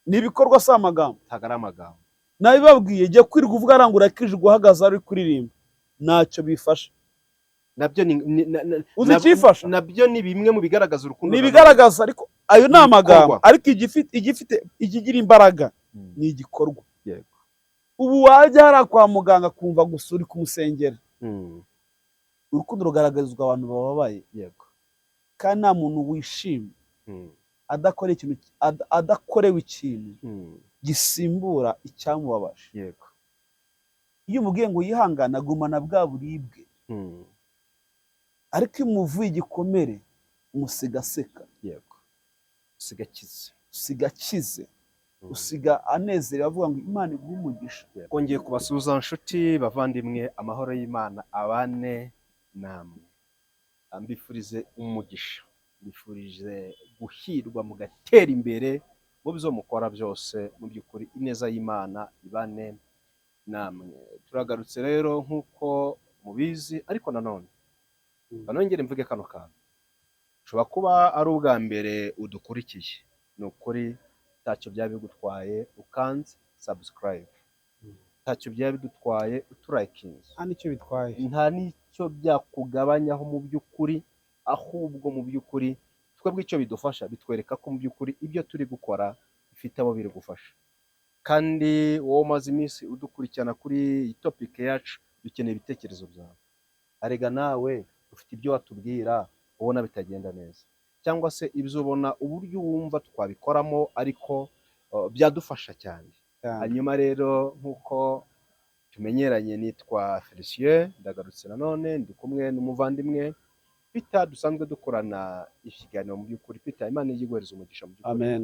ni ibikorwa si amagambo. ntabwo ari amagambo. Nabibabwiye jya kwirirwa uvuga arangura akije guhagaze ari kuririmba ntacyo bifasha. Nabyo uzi ikifasha nabyo ni bimwe mu bigaragaza urukundo. ni bigaragaza ariko ayo ni amagambo, ariko igigira imbaraga ni igikorwa. Yego. Ubu wajya hariya kwa muganga kumva gusa uri kumusengera. Urukundo rugaragarizwa abantu bababaye. Yego. Kandi nta muntu wishimye adakorewe ikintu gisimbura icyamubabaje. Yego. Iyo umubwiye ngo yihangane agumana bwa buribwe, ariko iyo umuvuye igikomere umusiga aseka. Yego. usiga akize. usiga akize, usiga anezerewe avuga ngo Imana iguhe umugisha. Kongeye kubasuhuza nshuti bavandimwe, amahoro y'Imana abane namwe. Mbifurize umugisha, mbifurije guhirwa mugatera imbere mu byo mukora byose. Mu by'ukuri ineza y'Imana ibane namwe. Turagarutse rero nk'uko mubizi, ariko nanone banongere mvuge kano kantu. Ushobora kuba ari ubwa mbere udukurikiye, ni ukuri ntacyo byaba bigutwaye ukanze subscribe, ntacyo byaba bidutwaye uturayikinze, nta n'icyo byakugabanyaho mu by'ukuri, ahubwo mu by'ukuri twebwe icyo bidufasha bitwereka ko mu by'ukuri ibyo turi gukora bifite abo biri gufasha. Kandi wowe umaze iminsi udukurikirana kuri iyi topike yacu, dukeneye ibitekerezo byawe. Arega nawe ufite ibyo watubwira ubona bitagenda neza, cyangwa se ibyo ubona uburyo wumva twabikoramo ariko byadufasha cyane. Hanyuma rero nk'uko tumenyeranye, nitwa Felicien, ndagarutse nanone ndi kumwe n'umuvandimwe Peter, dusanzwe dukorana ikiganiro. Mu by'ukuri Peter, Imana yiguhereza umugisha mu by'ukuri. Amen.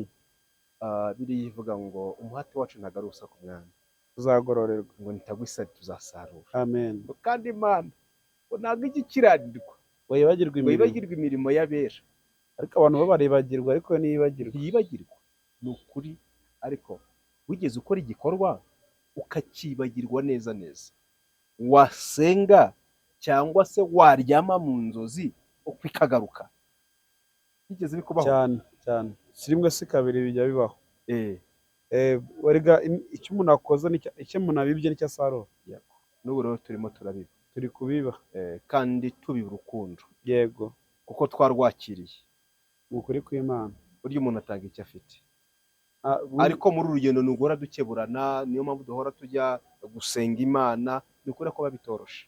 Biriya ivuga ngo umuhati wacu ntabwo ari ubusa ku mwami, tuzagororerwa, ngo nitagwa isari tuzasarura. Amen. Kandi Imana ngo ntabwo ijya ikiranirwa, wibagirwa imirimo y'abera. Ariko abantu bo baribagirwa, ariko ntiyibagirwa. Ni ukuri. Ariko wigeze ukora igikorwa ukakibagirwa neza neza, wasenga cyangwa se waryama mu nzozi ukikagaruka? Bigeze bikubaho? cyane si rimwe si kabiri bijya bibaho. Warega icyo umuntu akoze icyo umuntu abibye nicyo asarura. N'ubu rero turimo turabiba, turi kubiba, kandi tubiba urukundo. Yego. Kuko twarwakiriye mu kuri kw'Imana. burya umuntu atanga icyo afite, ariko muri uru rugendo ntugora dukeburana. Niyo mpamvu duhora tujya gusenga Imana, ni ukuri ko bitoroshe.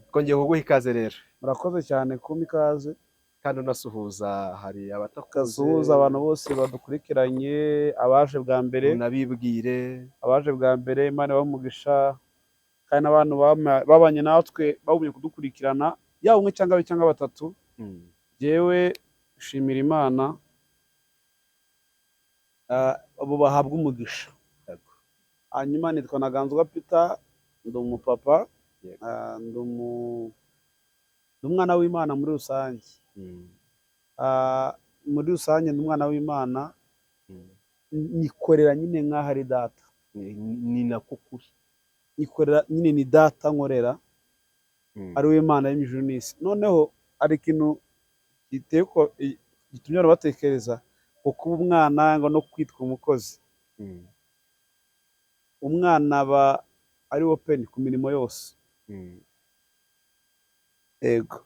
Twongeye kuguha ikaze rero. Murakoze cyane kumpa ikaze, kandi unasuhuza hari abatakuzuhuza abantu bose badukurikiranye, abaje bwa mbere unabibwire. Abaje bwa mbere Imana ibahe umugisha, kandi abantu babanye natwe bagumye kudukurikirana, yaba umwe cyangwa babiri cyangwa batatu. Jewe shimira Imana, abo bahabwa umugisha. Hanyuma nitwa Ntaganzwa Peter, ndi umupapa, ndi umwana w'Imana muri rusange. Muri rusange ndi umwana w'Imana, nikorera nyine nk'aho ari data. Ni nako kuri. Nikorera nyine ni data nkorera, ari we Imana y'ijuru n'isi. Noneho ari ikintu gitumye abantu batekereza ko kuba umwana ngo no kwitwa umukozi. Umwana aba ari open ku mirimo yose. Ego.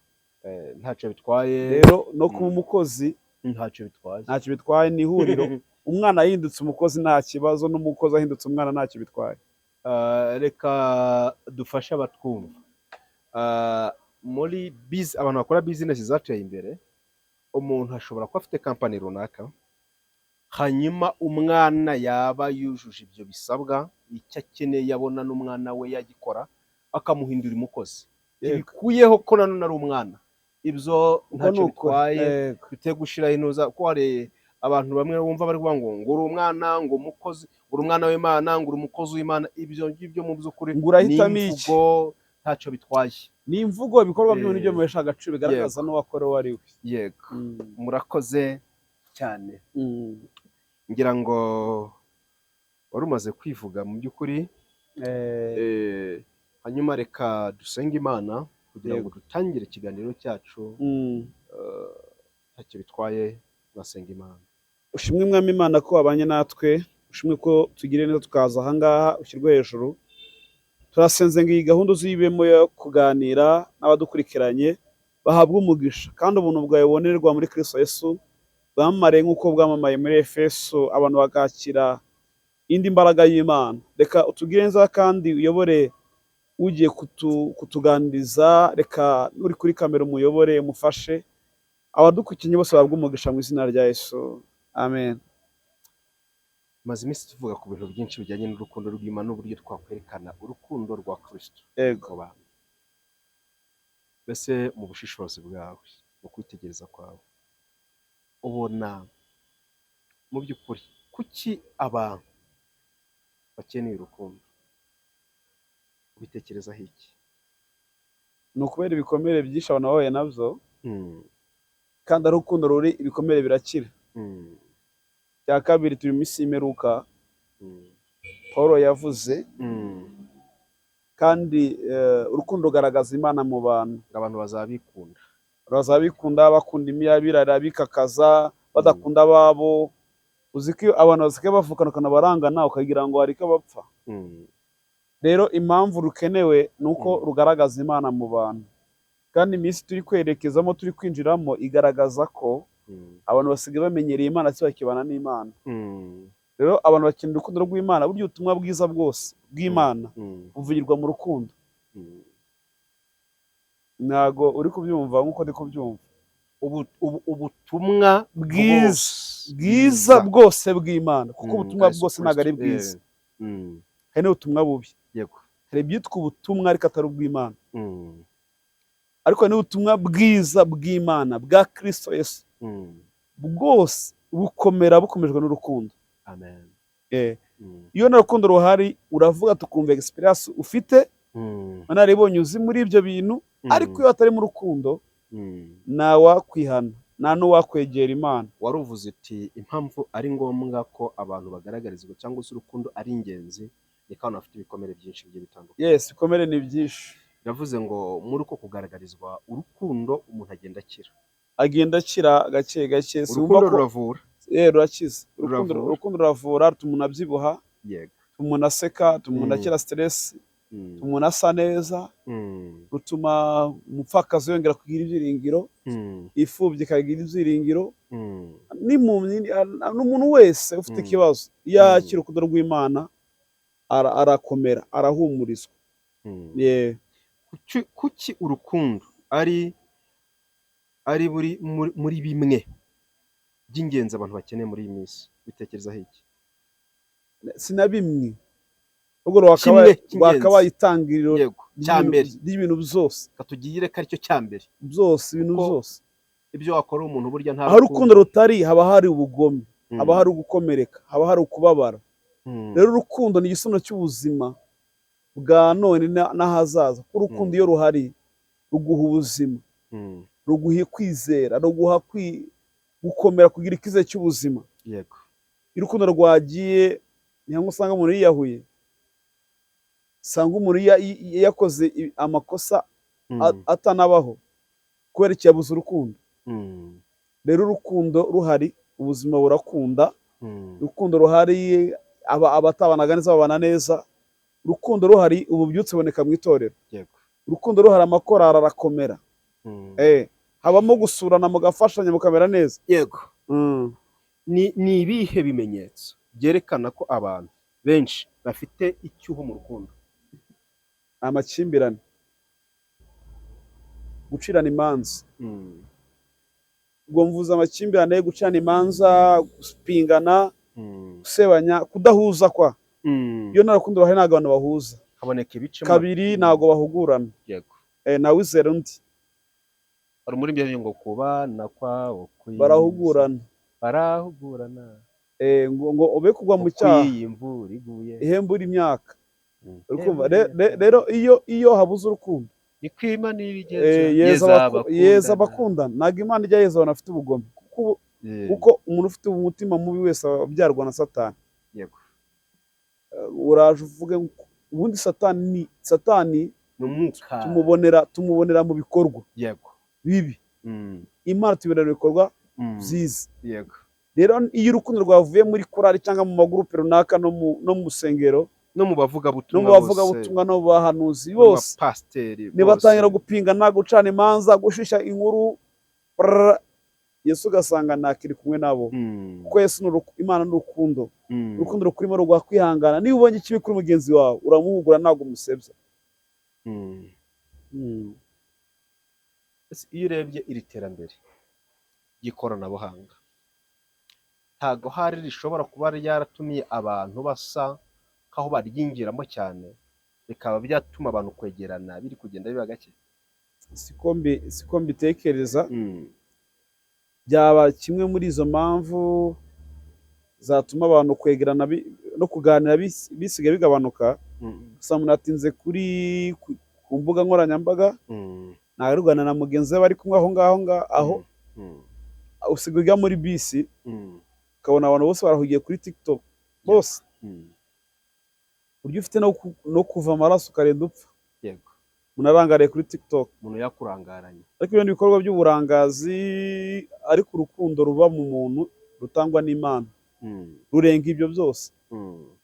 Ntacyo bitwaye rero no kuba umukozi, ntacyo bitwaye ni ihuriro. Umwana ahindutse umukozi nta kibazo, n'umukozi ahindutse umwana ntacyo bitwaye. Reka dufashe abatwumva. Muri abantu bakora business zateye imbere, umuntu ashobora kuba afite company runaka, hanyuma umwana yaba yujuje ibyo bisabwa, icyo akeneye yabona n'umwana we yagikora, akamuhindura umukozi. Bikuyeho ko nanone ari umwana. Ibyo ntacyo bitwaye, bite gushira inuza ko hari abantu bamwe bumva bari kuvuga ngo uri umwana, ngo umukozi, uri umwana w'Imana, ngo uri umukozi w'Imana. Ibyo ngibyo mu by'ukuri n'imvugo ntacyo bitwaye. Ni imvugo, ibikorwa by'umuntu byo muhesha agaciro, bigaragaza n'uwakora uwo ari we. Yego. Murakoze cyane. Ngira ngo wari umaze kwivuga mu by'ukuri. Hanyuma reka dusenge Imana kugira ngo dutangire ikiganiro cyacu. Ntacyo bitwaye, twasenga Imana. Ushimwe mwami Imana ko wabanye natwe, ushimwe ko tugiriye neza tukaza aha ngaha ushyirwe hejuru. Turasenze ngo iyi gahunda uzibemo yo kuganira n'abadukurikiranye bahabwe umugisha, kandi ubuntu bwawe bubonerwa muri Kristo Yesu bwamamare nk'uko bwamamaye muri Efeso, abantu bagakira indi mbaraga y'Imana. Reka utugire neza kandi uyobore ugiye kutuganiriza, reka uri kuri kamera umuyobore umufashe, abadukurikiye bose bahabwe umugisha mu izina rya Yesu, amen. Maze iminsi tuvuga ku bintu byinshi bijyanye n'urukundo rw'Imana n'uburyo twakwerekana urukundo rwa Kristo. Yego. Mbese mu bushishozi bwawe, mu kwitegereza kwawe, ubona mu by'ukuri kuki abantu bakeneye urukundo? Ubitekerezaho iki? Ni ukubera ibikomere byinshi abantu bahuye nabyo, kandi ari urukundo ruri ibikomere birakira. Cya kabiri, turi mu minsi y'imperuka, Paul yavuze, kandi urukundo rugaragaza Imana mu bantu. Abantu bazabikunda, bakunda imiyabirara, bikakaza, badakunda ababo. Uzi ko abantu basigaye bavukana barangana ukagira ngo hari icyo bapfa. Rero impamvu rukenewe ni uko rugaragaza Imana mu bantu, kandi iminsi turi kwerekezamo, turi kwinjiramo, igaragaza ko abantu basigaye bamenyereye Imana si bakibana n'Imana. Rero abantu bakeneye urukundo rw'Imana. Burya ubutumwa bwiza bwose bw'Imana buvugirwa mu rukundo. Ntago uri kubyumva nk'uko ndi kubyumva. Ubutumwa bwiza bwose bw'Imana, kuko ubutumwa bwose ntabwo ari bwiza. Hari n'ubutumwa bubi. Hari ibyitwa ubutumwa ariko atari ubw'Imana. Ariko ni ubutumwa bwiza bw'Imana bwa Kristo Yesu, bwose bukomera bukomejwe n'urukundo. Amen. Iyo nta rukundo ruhari, uravuga tukumva experience ufite, naribonye uzi muri ibyo bintu, ariko iyo hatari mu rukundo nta wakwihana, nta n'uwakwegera Imana. Wari uvuze uti impamvu ari ngombwa ko abantu bagaragarizwa cyangwa se urukundo ari ingenzi, ni ko abantu bafite ibikomere byinshi bigiye bitandukanye. Yes, ibikomere ni byinshi. Yavuze ngo muri uko kugaragarizwa urukundo umuntu agenda akira gake gake. Urukundo ruravura. Rurakiza. Urukundo ruravura, rutuma umuntu abyibuha, rutuma umuntu aseka, rutuma umuntu akira stress, rutuma umuntu asa neza, rutuma umupfakazi yongera kugira ibyiringiro, imfubyi ikagira ibyiringiro, n'umuntu wese ufite ikibazo iyo akira urukundo rw'Imana arakomera, arahumurizwa. Kuki urukundo ari muri bimwe by'ingenzi abantu bakeneye muri iyi minsi? Bitekerezaho iki? Sina bimwe, ubwo wakabaye itangiriro ry'ibintu byose. Katugire ko aricyo cya mbere byose, ibintu byose. Ibyo wakora umuntu burya nta aho urukundo rutari, haba hari ubugome, haba hari ugukomereka, haba hari ukubabara. Rero urukundo ni igisobanuro cy'ubuzima bwa none n'ahazaza. Kuko urukundo iyo ruhari ruguha ubuzima, ruguha kwizera, ruguha gukomera, kugira ikize cy'ubuzima. Iyo urukundo rwagiye, niyo usanga umuntu yiyahuye, usanga umuntu yakoze amakosa atanabaho kubera iki? Yabuze urukundo. Rero urukundo ruhari, ubuzima burakunda. Urukundo ruhari, abatabanaga neza babana neza. Urukundo ruhari, ububyutse buboneka mu itorero. Urukundo ruhari, amakorari arakomera. Habamo gusurana, mugafashanya, mukamera neza. Ni ibihe bimenyetso byerekana ko abantu benshi bafite icyuho mu rukundo? Amakimbirane, gucirana imanza. Ubwo mvuze amakimbirane, gucirana imanza, gupingana, gusebanya, kudahuza kwa. Iyo nta rukundo ruhari ntabwo abantu bahuza. Haboneka ibice. Kabiri, ntabwo bahugurana. Nawe wizera undi. Hari muri byo ngo kubana kwabo barahugurana. Ngo ube kugwa mu cyaha, ihembura imyaka. Rero iyo habuze urukundo, yeza abakundana. Ntabwo Imana ijya yeza abantu bafite ubugome, kuko umuntu ufite umutima mubi wese abyarwa na Satani. Uraje uvuge ubundi Satani tumubonera mu bikorwa bibi. Imana tubonera mu bikorwa byiza. rero iyo urukundo rwavuye muri korali cyangwa mu magurupe runaka no mu rusengero no mu no mu bavugabutumwa bavugabutumwa no mu bahanuzi bose pasiteri nibatangira gupingana gucana imanza gushisha inkuru Yesu ugasanga ntakiri kumwe nabo kuko Yesu Imana ni urukundo urukundo rukurimo rugwa kwihangana niba ubonye ikibi kuri mugenzi wawe uramuhugura ntabwo umusebya. iyo urebye iri terambere ry'ikoranabuhanga ntabwo hari rishobora kuba ryaratumiye abantu basa nk'aho baryinjiramo cyane bikaba byatuma abantu kwegerana biri kugenda biba gake. siko mbitekereza. byaba kimwe muri izo mpamvu zatuma abantu kwegerana no kuganira bisigaye bigabanuka. gusa umuntu atinze ku mbuga nkoranyambaga ntagarugana na mugenzi we bari kumwe aho usigaye ujya muri bisi ukabona abantu bose barahugiye kuri TikTok bose buryo ufite no kuva amaraso ukarenda upfa. Yego, umuntu arangariye kuri TikTok, umuntu yakurangaranye. ariko ibyo ni ibikorwa by'uburangazi, ariko urukundo ruba mu muntu rutangwa n'Imana rurenga ibyo byose,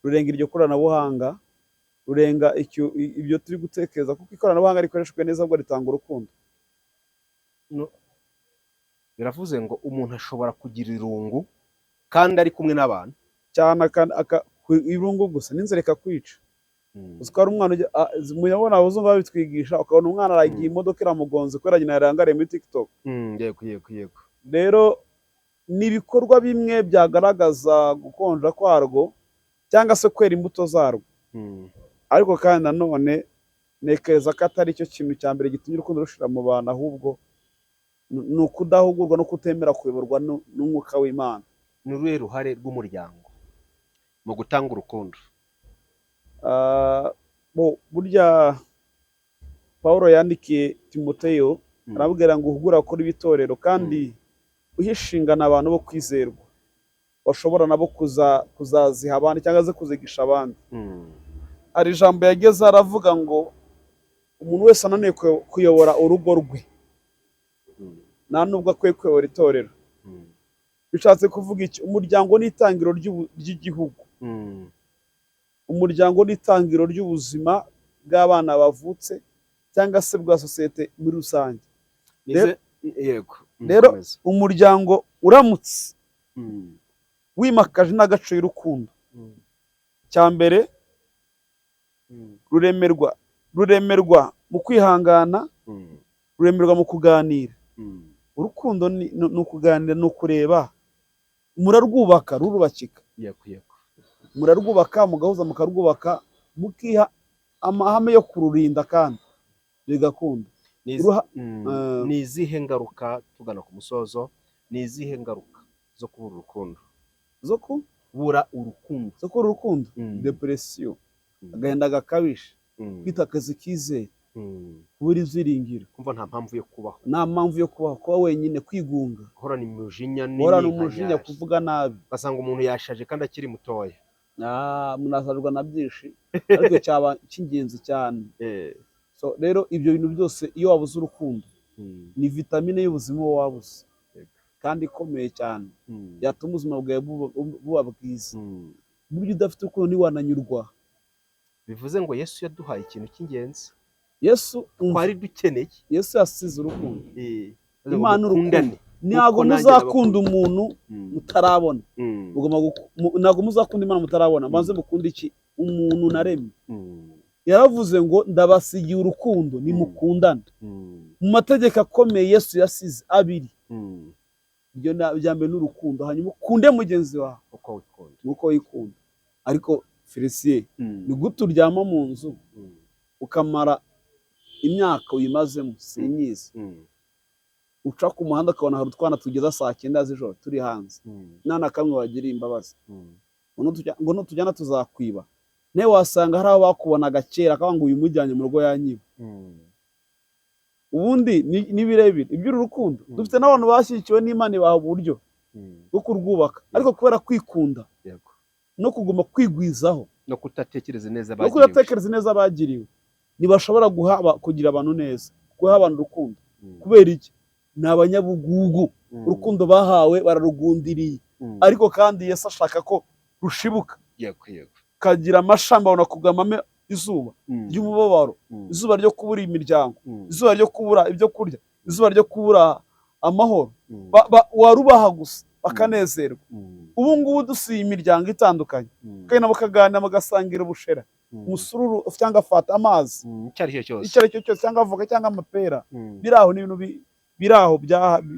rurenga iryo koranabuhanga, rurenga ibyo turi gutekereza, kuko ikoranabuhanga rikoreshejwe neza ngo ritanga urukundo. Biravuze ngo umuntu ashobora kugira irungu kandi ari kumwe n'abantu cyane, irungu gusa n'inzara ikakwica. Uzi ko hari umwana muyabona abazungu babitwigisha, ukabona umwana aragiye imodoka iramugonze kubera nyina yarangariye muri TikTok. Yego. Rero ni ibikorwa bimwe byagaragaza gukonja kwarwo cyangwa se kwera imbuto zarwo, ariko kandi nanone ntekereza ko atari cyo kintu cya mbere gitumye urukundo rushira mu bantu, ahubwo ni ukudahugurwa no kutemera kuyoborwa n'umwuka w'Imana. Ni uruhe ruhare rw'umuryango mu gutanga urukundo? Burya Pawulo yandikiye Timoteyo arabwira ngo uhugure abakora ibitorero, kandi uhishingana abantu bo kwizerwa bashobora nabo kuzaziha abandi cyangwa se kuzigisha abandi. Hari ijambo yageze aravuga ngo umuntu wese ananiwe kuyobora urugo rwe nta nubwo akwiye kuyobora itorero. Bishatse kuvuga iki? Umuryango ni itangiro ry'igihugu, umuryango ni itangiro ry'ubuzima bw'abana bavutse cyangwa se bwa sosiyete muri rusange. Rero umuryango uramutse wimakaje n'agaciro y'urukundo, cya mbere ruremerwa mu kwihangana, ruremerwa mu kuganira. Urukundo ni ukuganira, ni ukureba, murarwubaka rurubakika, murarwubaka mugahuza, mukarwubaka mukiha amahame yo kururinda kandi bigakunda. Ni izihe ngaruka, tugana ku musozo, ni izihe ngaruka zo kubura urukundo? zo kubura urukundo? Depression, agahinda gakabije, kwitakaza icyizere, kubura ibyiringiro, kumva nta mpamvu yo kubaho, kuba wenyine, kwigunga, guhorana umujinya, kuvuga nabi, ugasanga umuntu yashaje kandi akiri mutoya. munasajwe na byinshi, ariko cyaba cy'ingenzi cyane. Rero ibyo bintu byose iyo wabuze urukundo ni vitamine y'ubuzima wabuze, kandi ikomeye cyane, yatuma ubuzima bwawe buba bwiza. Buryo udafite urukundo ntiwananyurwa. Bivuze ngo Yesu yaduhaye ikintu cy'ingenzi, Yesu twari dukeneye. Yesu yasize urukundo. Imana urukundo. Ntabwo muzakunda umuntu mutarabona, ntabwo muzakunda Imana mutarabona, maze mukunda iki? Umuntu naremye. Yaravuze ngo ndabasigiye urukundo, nimukundane. Mu mategeko akomeye Yesu yasize abiri, ibyo bya mbere n'urukundo, hanyuma ukunde mugenzi wawe uko wikunda. Ariko Felicien, ni gute uryama mu nzu ukamara imyaka uyimazemo sinyizi, uca ku muhanda ukabona hari utwana tugeza saa 9 z'ijoro turi hanze, nta na kamwe wagiriye imbabazi, ngo nutujyana tuzakwiba. Nawe wasanga hari aho bakubonaga kera akaba ngo uyu mujyanye mu rugo yanyiba. Ubundi ni birebire iby'uru rukundo. Dufite n'abantu bashyigikiwe n'Imana ibaha uburyo bwo kurwubaka, ariko kubera kwikunda no kuguma kwigwizaho no kudatekereza neza abagiriwe, ntibashobora kugira abantu neza, guha abantu urukundo. Kubera iki? Ni abanyabugugu. Urukundo bahawe bararugundiriye, ariko kandi Yesu ashaka ko rushibuka, kagira amashami abona kugamamo izuba ry'umubabaro, izuba ryo kubura imiryango, izuba ryo kubura ibyo kurya, izuba ryo kubura amahoro. Warubaha gusa bakanezerwa. Ubu ngubu dusuye imiryango itandukanye, kandi nabo kaganira bagasangira ubushera, umusururu cyangwa fata, amazi, icyo ari cyo cyose, cyangwa avoka cyangwa amapera, biri aho n'ibintu biri aho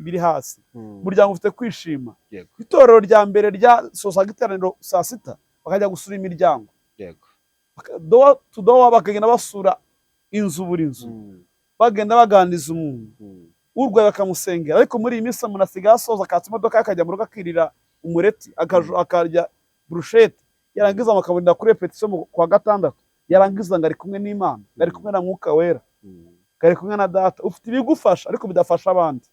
biri hasi. Umuryango ufite kwishima. Itorero rya mbere ryasozaga iteraniro saa sita, bakajya gusura imiryango, dowa tu dowa, bakagenda basura inzu buri nzu, bagenda baganiriza umuntu, urwaye bakamusengera. Ariko muri iyi minsi umuntu asigaye asoza, akatsa imodoka akajya mu rugo akirira umureti, akarya burushete, yarangiza bakabonera kuri repetition kwa gatandatu, yarangiza ngo ari kumwe n'Imana, ari kumwe na Mwuka Wera, ari kumwe na Data. Ufite ibigufasha ariko bidafasha abandi.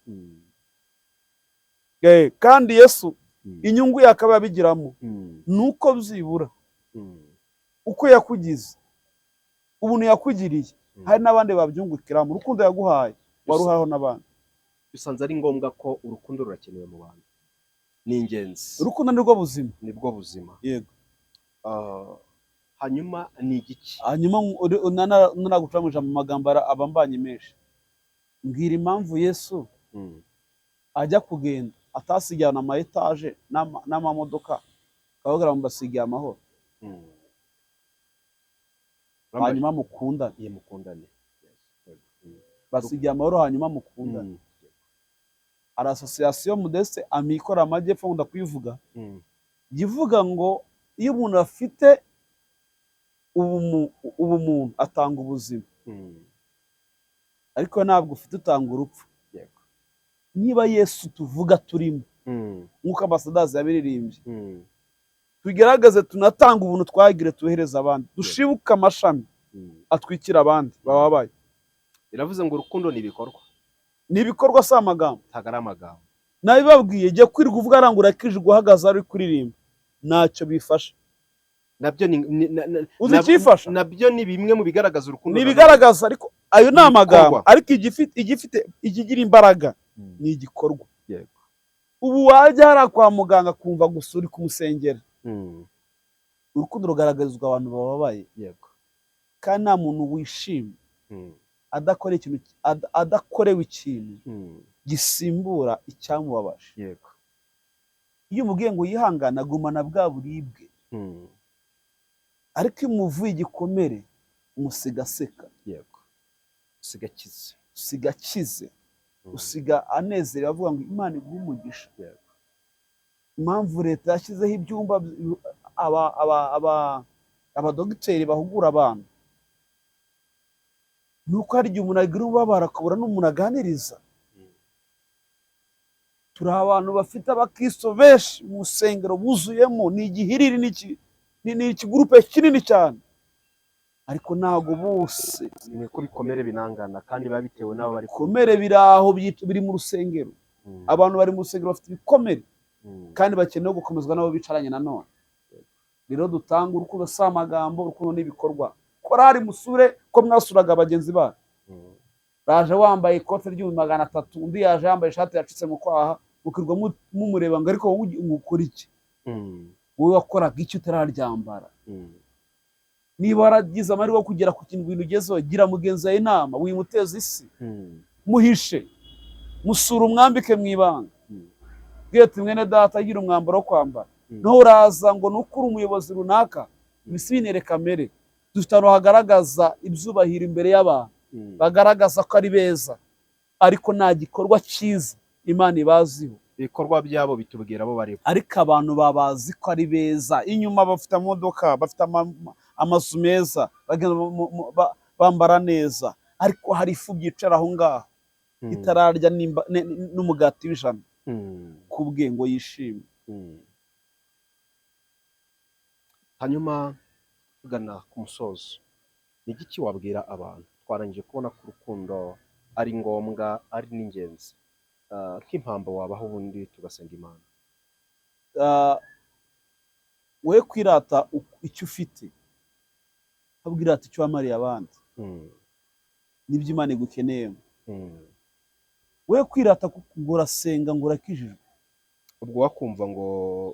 Kandi Yesu inyungu yakaba yabigiramo nuko byibura uko yakugize, ubuntu yakugiriye, hari n'abandi babyungukiramo. Urukundo yaguhaye waruhaho n'abandi. Bisanze ari ngombwa ko urukundo rurakenewe mu bantu, ni ingenzi. Urukundo nirwo buzima, nibwo buzima. Yego. Hanyuma ni igiki? Hanyuma nanagucamuje mu magambo abambanye menshi. Mbwira impamvu Yesu ajya kugenda atasigirana ama etaje n'amamodoka, akabagara mu basigiye amahoro. Hanyuma mukundane. Basigiye amahoro, hanyuma mukundane. Hari association Modeste amikora amajyepfo, nkunda kuyivuga, yivuga ngo iyo umuntu afite ubumuntu atanga ubuzima, ariko ntabwo ufite utanga urupfu. Niba Yesu tuvuga turimo, nk'uko Ambassadors yabiririmbye, tugerageze tunatanga ubuntu twagire tuhereza abandi, dushibuka amashami atwikira abandi bababaye. Iravuze ngo urukundo ni ibikorwa. Ni ibikorwa, si amagambo. Ntabwo ari amagambo. Nabibabwiye, jya kwirirwa uvuga arangura kije guhagaze ari kuririmba, ntacyo bifasha. Nabyo uzi ikifasha, nabyo ni bimwe mu bigaragaza urukundo. Ni bigaragaza, ariko ayo ni amagambo. Ariko ikigira imbaraga ni igikorwa. Ubu wajya hariya kwa muganga kumva gusa uri kumusengera. Urukundo rugaragarizwa abantu bababaye, kandi nta muntu wishimye adakorewe ikintu gisimbura icyamubabaje. Iyo umubwiye ngo yihangane, agumana bwa buribwe, ariko iyo umuvuye igikomere umusiga aseka, usiga akize, usiga anezerewe, avuga ngo Imana iguhe umugisha. Impamvu leta yashyizeho ibyumba abadogiteri bahugura abantu, nuko hari igihe umuntu agira ububabara akabura n'umuntu aganiriza. Turi abantu bafite abakristo benshi mu rusengero buzuyemo, ni igihiriri, ni ikigurupe kinini cyane, ariko ntago bose. Ni ko bikomere binangana, kandi biba bitewe n'abo bari bikomere biri aho biri mu rusengero. Abantu bari mu rusengero bafite ibikomere, kandi bakeneye gukomezwa nabo bicaranye nanone. Rero dutanga urukundo, si amagambo, urukundo n'ibikorwa. Korari musure ko mwasuraga bagenzi banyu, raje wambaye ikote ry'300, undi yaje yambaye ishati yacitse mu kwaha, mukirwa mumureba ngo ariko wowe ukora iki? Wowe wakoraga iki utararyambara? Niba waragize amahirwe yo kugera ku kintu ibintu ugezeho, gira mugenzi wawe inama, wimuteza isi, muhishe, musura, umwambike mu ibanga. Bwete mwene data agira umwambaro wo kwambara, naho uraza ngo nukuri umuyobozi runaka, ibisibinere kamere. Dufite ahantu hagaragaza ibyubahiro imbere y'abantu, bagaragaza ko ari beza, ariko nta gikorwa cyiza Imana ibaziho. Ibikorwa byabo bitubwira abo bari. Ariko abantu babazi ko ari beza, inyuma bafite imodoka, bafite amazu meza, bambara neza, ariko hari ifu byicara aho ngaho itararya n'umugati w'ijana kubwe ngo yishime. Hanyuma tugana ku musozo, ni igiki wabwira abantu? Twarangije kubona ko urukundo ari ngombwa, ari n'ingenzi, nk'impambo wabaho ubundi tugasenga Imana. We kwirata icyo ufite, abwirata icyo wamariye abandi, nibyo Imana igukeneyemo. We kwirata ngo urasenga ngo urakijijwe, ubwo wakumva ngo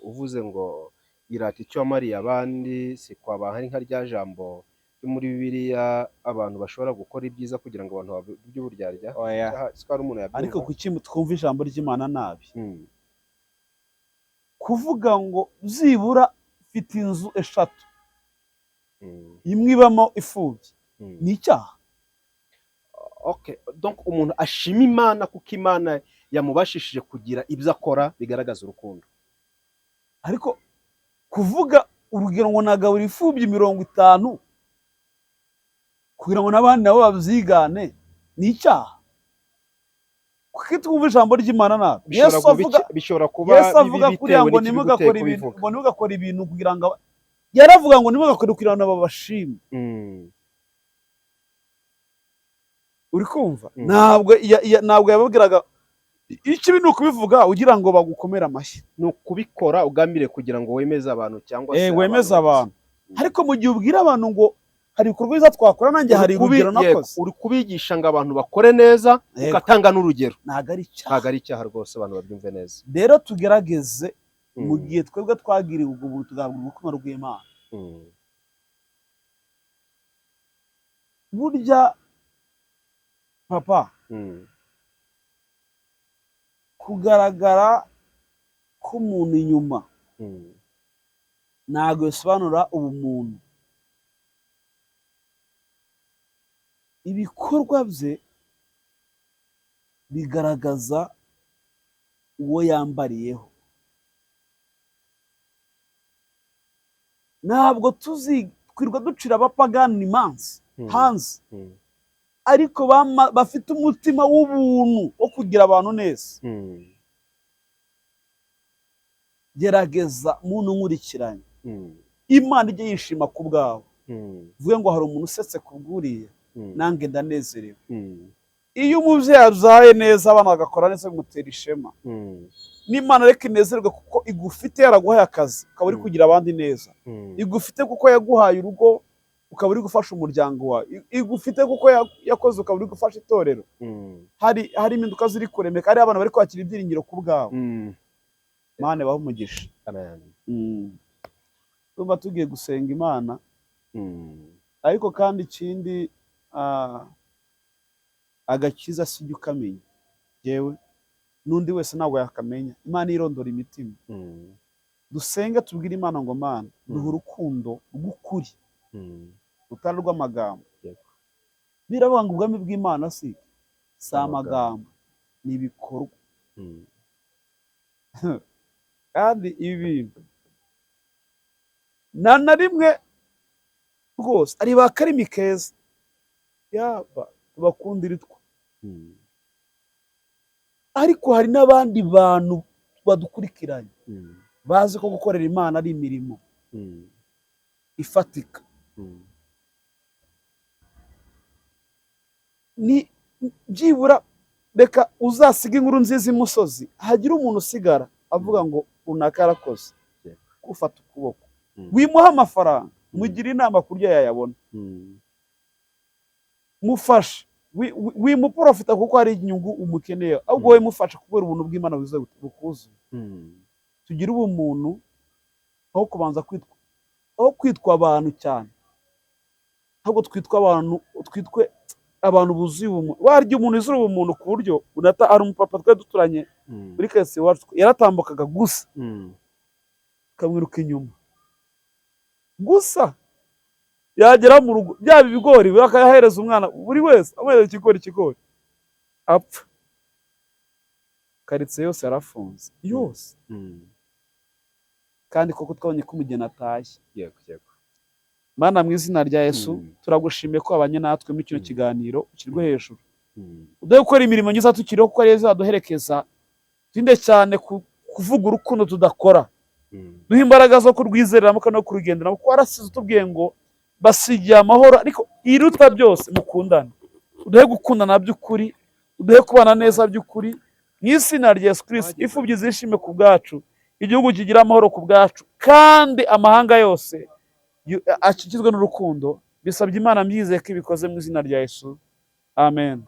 uvuze ngo irata icyo wamariye abandi si kwaba hari nka rya jambo ryo muri Bibiliya abantu bashobora gukora ibyiza kugira ngo abantu babirye uburyarya. oya. Siko hari umuntu Ariko yabyumva. kuki twumva ijambo ry'Imana nabi? Mm, Kuvuga ngo zibura mfite inzu eshatu, mm, imwe ibamo imfubyi, mm. ni icyaha? Okay, donc umuntu ashima Imana kuko Imana yamubashishije kugira ibyo akora bigaragaza urukundo. Ariko kuvuga urugero ngo nagabura imfubyi 50 kugira ngo n'abandi nabo babyigane, ni icyaha? Kuko twumva ijambo ry'Imana nabi. Bishobora kuba Yesu avuga kuriya ngo nimugakora ibintu, ngo nimugakora ibintu kugira ngo yaravuga ngo nimugakora kugira ngo babashime. Uri kumva? Ntabwo yababwiraga ikibi ni ukubivuga ugira ngo bagukomere amashyi, ni ukubikora ugambiriye kugira ngo wemeze abantu cyangwa se wemeze abantu. Ariko mu gihe ubwira abantu ngo hari ibikorwa biza twakora, nanjye hari urugero nakoze, uri kubigisha ngo abantu bakore neza, ugatanga n'urugero, ntabwo ari icyaha rwose, abantu babyumve neza. Rero tugerageze mu gihe twebwe twagiriwe ubwo buntu tugahabwa urukundo rw'Imana. Burya papa, kugaragara k'umuntu inyuma ntabwo bisobanura ubumuntu. Ibikorwa bye bigaragaza uwo yambariyeho. Ntabwo tuzikwirirwa ducira abapagani imanza hanze, ariko bafite umutima w'ubuntu wo kugira abantu neza. Gerageza muntu nkurikiranye, Imana ijye yishima ku bwawe. Vuge ngo hari umuntu usetse kubwuriye, nange ndanezerewe. Iyo umubyeyi azaye neza abana bagakora neza bimutera ishema. N'Imana reka inezerwe kuko igufite, yaraguhaye akazi ukaba uri kugira abandi neza. Igufite kuko yaguhaye urugo ukaba uri gufasha umuryango wawe. Igufite kuko yakoze ukaba uri gufasha itorero. Hari impinduka ziri kuremeka, hari abantu bari kwakira ibyiringiro ku bwawe. Imana ibahe umugisha. Tumba tugiye gusenga Imana. Ariko kandi ikindi, agakiza sijya ukamenya, yewe n'undi wese ntabwo yakamenya. Imana irondora imitima. Dusenge tubwire Imana ngo Mana duhe urukundo rw'ukuri rutari rw'amagambo. Biravuga ngo ubwami bw'Imana si amagambo, ni ibikorwa. Kandi ibi bintu na rimwe rwose ari ba karimi keza yaba tubakundira itwa, ariko hari n'abandi bantu badukurikiranye bazi ko gukorera Imana ari imirimo ifatika. Ni byibura reka uzasiga inkuru nziza imusozi, hagira umuntu usigara avuga ngo runaka yarakoze, ufata ukuboko wimuha amafaranga, mugira inama kurya yayabona, mufashe, wimuprofita kuko hari inyungu umukeneye, ahubwo we mufasha kubera ubuntu bw'Imana buze bukuzuye. Tugire ubumuntu aho kubanza kwitwa abantu cyane, ahubwo twitwe abantu buzuye ubumuntu. Warya umuntu izura ubumuntu ku buryo ari umupapa twari duturanye muri kese iwacu, yaratambukaga gusa ukamwiruka inyuma gusa, yagera mu rugo byaba ibigori bakayahereza umwana, buri wese amuhereza ikigori apfa. Karitsiye yose yarafunze yose. Kandi koko twabonye ko umugeni atashye. Mana mu izina rya Yesu turagushimiye ko wabanye natwe muri kino kiganiro ukirwe hejuru. Uduhe gukora imirimo myiza tukiriho kuko ariyo izaduherekeza. Turinde cyane kuvuga urukundo tudakora. Duhe imbaraga zo kurwizereramo kandi no kurugenderamo, kuko warasize utubwiye ngo basigiye amahoro, ariko iruta byose mukundane. Uduhe gukundana by'ukuri, uduhe kubana neza by'ukuri. Mu izina rya Yesu Kristo, imfubyi zishime ku bwacu, igihugu kigira amahoro ku bwacu, kandi amahanga yose akikizwe n'urukundo. Bisabye Imana mbyizeye ko ibikoze mu izina rya Yesu. Amen.